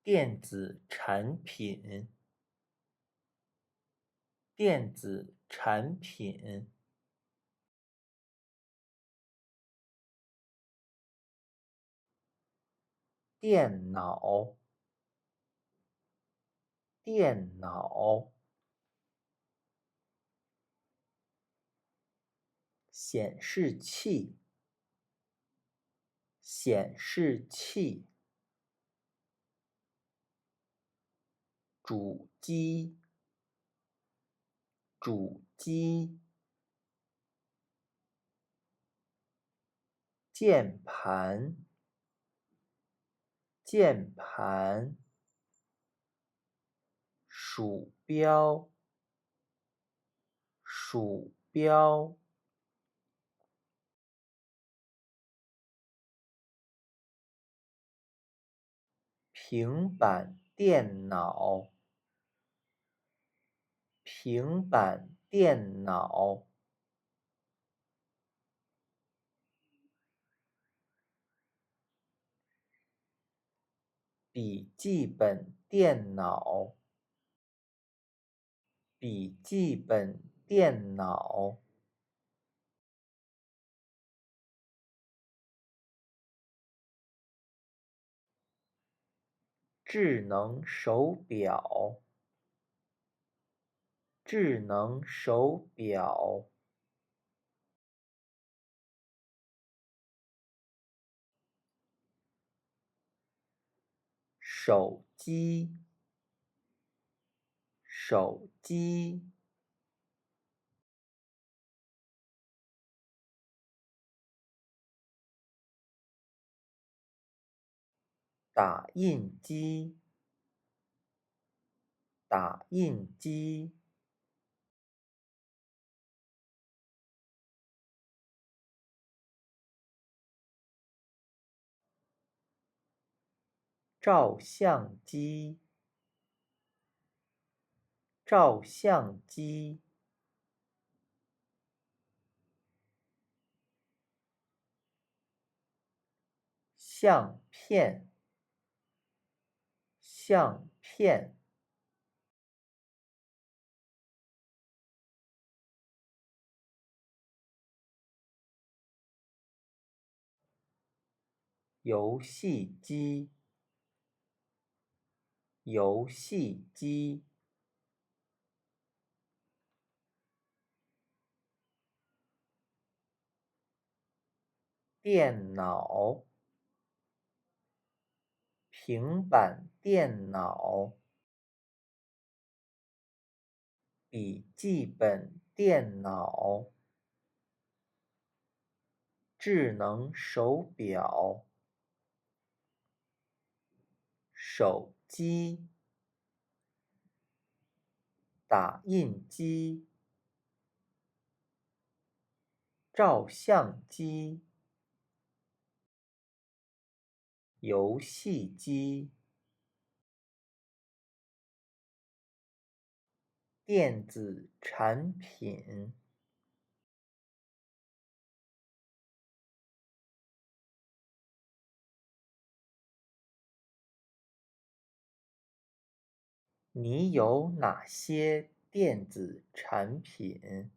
电子产品，电子产品，电脑，电脑，显示器，显示器，主机，主机，键盘，键盘，鼠标，鼠标，平板电脑，平板电脑，笔记本电脑，笔记本电脑，智能手表，智能手表，手机，手机，打印机，打印机，照相机，照相机，相片，相片，游戏机，游戏机，电脑，平板电脑，笔记本电脑，智能手表，手机，打印机，照相机，游戏机，电子产品。你有哪些电子产品？